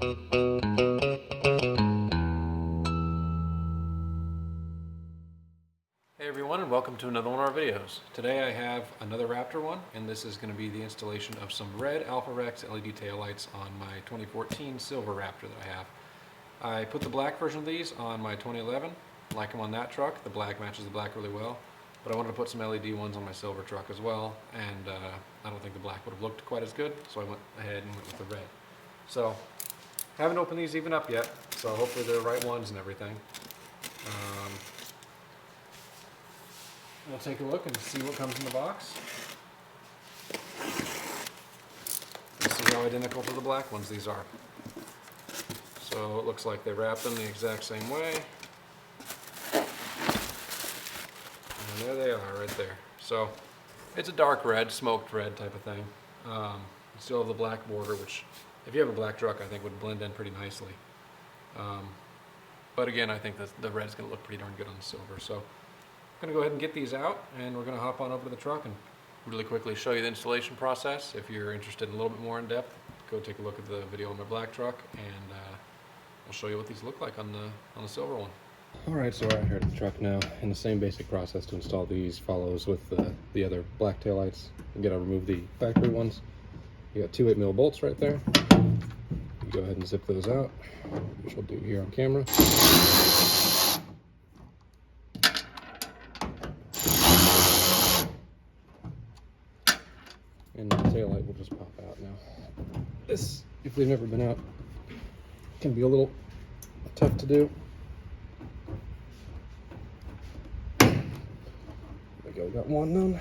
Hey everyone, and welcome to another one of our videos. Today I have another Raptor one, and this is going to be the installation of some red AlphaRex LED taillights on my 2014 silver Raptor that I have. I put the black version of these on my 2011, like them on that truck. The black matches the black really well, but I wanted to put some LED ones on my silver truck as well, and I don't think the black would have looked quite as good, so I went ahead and went with the red. So, haven't opened these even up yet, so hopefully they're the right ones and everything. We'll take a look and see what comes in the box. And see how identical to the black ones these are. So it looks like they wrapped them the exact same way. And there they are right there. So it's a dark red, smoked red type of thing. You still have the black border, which if you have a black truck I think would blend in pretty nicely. But again, I think that the red is going to look pretty darn good on the silver. So I'm going to go ahead and get these out, and we're going to hop on over to the truck and really quickly show you the installation process. If you're interested in a little bit more in depth, go take a look at the video on my black truck, and I'll show you what these look like on the silver one. Alright, so we're out here at the truck now, and the same basic process to install these follows with the other black taillights. You gotta remove the factory ones. You got two 8mm bolts right there. You go ahead and zip those out, which we'll do here on camera. And the taillight will just pop out now. This, if they've never been out, can be a little tough to do. There we go, got one done.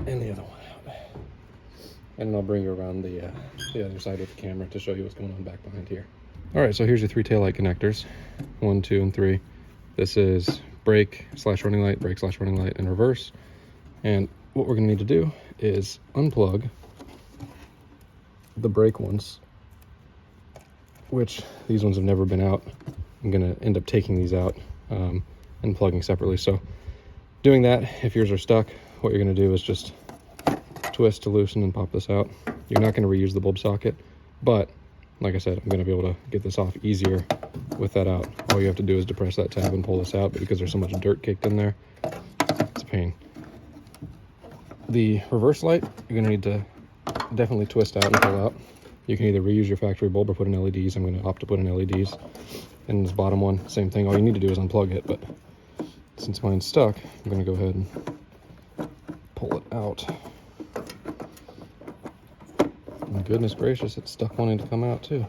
And the other one out. And I'll bring you around the other side with the camera to show you what's going on back behind here. Alright, so here's your three taillight connectors. 1, 2, and 3. This is brake/running light, brake/running light, and reverse. And what we're going to need to do is unplug the brake ones, which these ones have never been out. I'm going to end up taking these out and plugging separately. So doing that, if yours are stuck, what you're going to do is just twist to loosen and pop this out. You're not going to reuse the bulb socket, but like I said, I'm going to be able to get this off easier with that out. All you have to do is depress that tab and pull this out, but because there's so much dirt caked in there, it's a pain. The reverse light, you're going to need to definitely twist out and pull out. You can either reuse your factory bulb or put in LEDs. I'm going to opt to put in LEDs. And this bottom one, same thing. All you need to do is unplug it, but since mine's stuck, I'm going to go ahead and pull it out. And goodness gracious, it's stuck wanting to come out too.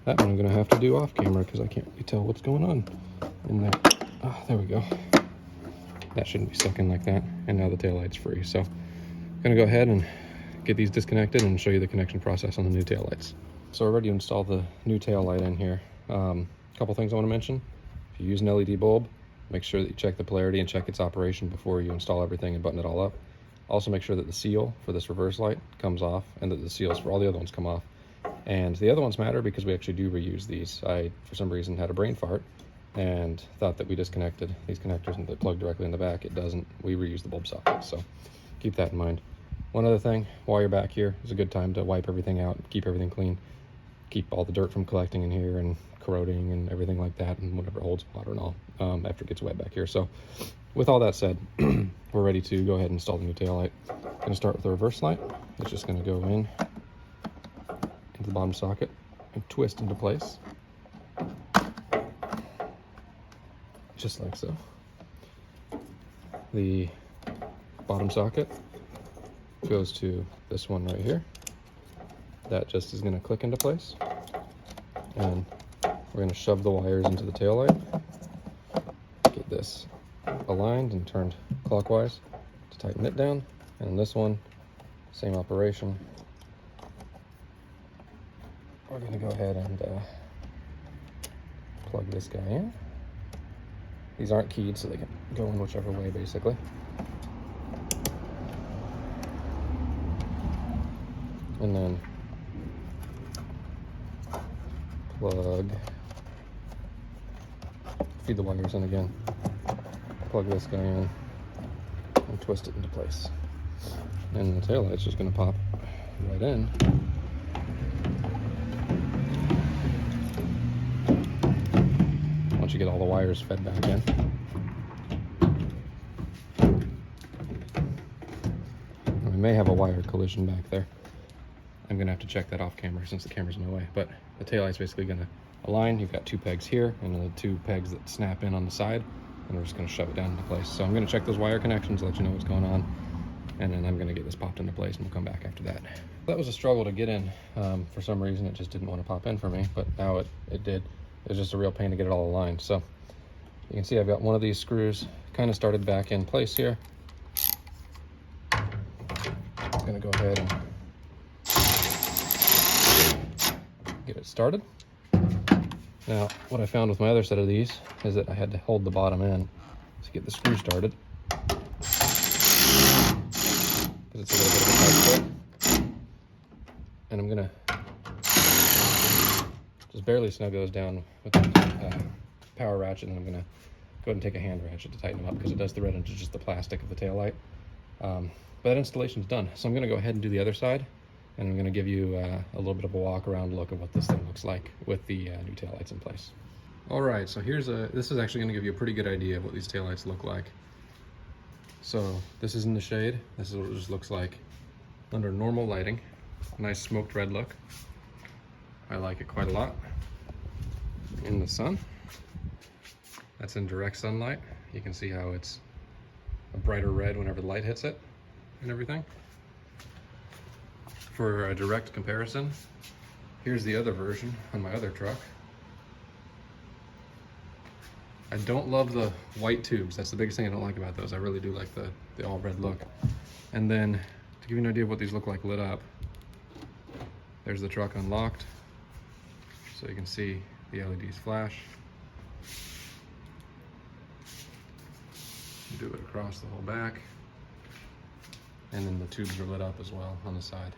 That one I'm going to have to do off camera because I can't really tell what's going on in there. Oh, there we go. That shouldn't be stuck in like that. And now the taillight's free. So I'm going to go ahead and get these disconnected and show you the connection process on the new taillights. So we're ready to install the new taillight in here. A couple things I want to mention. If you use an LED bulb, make sure that you check the polarity and check its operation before you install everything and button it all up. Also make sure that the seal for this reverse light comes off and that the seals for all the other ones come off. And the other ones matter because we actually do reuse these. I, for some reason, had a brain fart and thought that we disconnected these connectors and they plug directly in the back. It doesn't. We reuse the bulb socket, so keep that in mind. One other thing, while you're back here, is a good time to wipe everything out, keep everything clean, keep all the dirt from collecting in here and corroding and everything like that, and whatever holds water and all after it gets wet back here. So with all that said, we're ready to go ahead and install the new taillight. Going to start with the reverse light. It's just going to go into the bottom socket and twist into place, just like so. The bottom socket goes to this one right here. That just is going to click into place, and we're going to shove the wires into the taillight, get this aligned and turned clockwise to tighten it down. And this one, same operation. We're going to go ahead and plug this guy in. These aren't keyed, so they can go in whichever way, basically. And then plug, feed the wires in again, plug this guy in and twist it into place. And the taillight's just gonna pop right in. Once you get all the wires fed back in. And we may have a wire collision back there. I'm gonna have to check that off camera since the camera's in my way. But the taillight's basically gonna align. You've got 2 pegs here and the 2 pegs that snap in on the side, and we're just gonna shove it down into place. So I'm gonna check those wire connections, let you know what's going on, and then I'm gonna get this popped into place and we'll come back after that. That was a struggle to get in. For some reason it just didn't want to pop in for me, but now it did. It was just a real pain to get it all aligned. So you can see I've got one of these screws kind of started back in place here. I'm gonna go ahead and get it started. Now, what I found with my other set of these is that I had to hold the bottom end to get the screw started. Because it's a little bit of a tight fit. And I'm gonna just barely snug those down with the power ratchet, and then I'm gonna go ahead and take a hand ratchet to tighten them up because it does thread into just the plastic of the taillight. But that installation's done. So I'm gonna go ahead and do the other side, and I'm gonna give you a little bit of a walk around look at what this thing looks like with the new taillights in place. All right, so this is actually gonna give you a pretty good idea of what these taillights look like. So this is in the shade. This is what it just looks like under normal lighting. Nice smoked red look. I like it quite a lot. In the sun, that's in direct sunlight. You can see how it's a brighter red whenever the light hits it and everything. For a direct comparison, here's the other version on my other truck. I don't love the white tubes. That's the biggest thing I don't like about those. I really do like the all red look. And then to give you an idea of what these look like lit up, there's the truck unlocked. So you can see the LEDs flash. You do it across the whole back. And then the tubes are lit up as well on the side.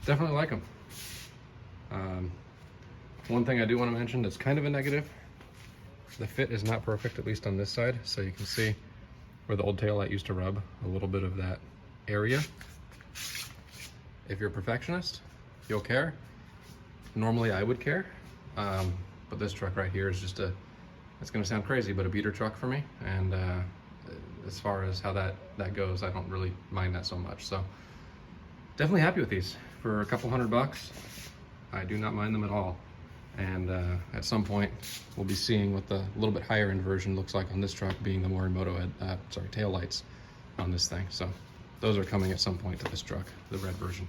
Definitely like them. One thing I do want to mention that's kind of a negative, the fit is not perfect, at least on this side. So you can see where the old taillight used to rub, a little bit of that area. If you're a perfectionist, you'll care. Normally I would care, but this truck right here is just it's gonna sound crazy, but a beater truck for me. And as far as how that goes, I don't really mind that so much. So definitely happy with these. For a couple $100, I do not mind them at all. And at some point, we'll be seeing what the little bit higher end version looks like on this truck, being the Morimoto tail lights on this thing. So those are coming at some point to this truck, the red version.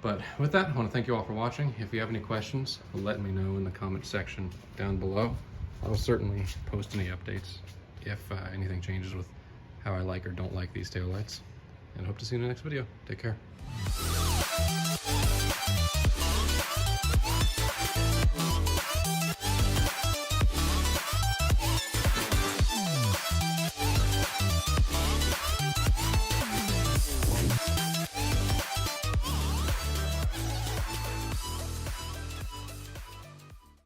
But with that, I want to thank you all for watching. If you have any questions, let me know in the comment section down below. I will certainly post any updates if anything changes with how I like or don't like these taillights. And hope to see you in the next video. Take care.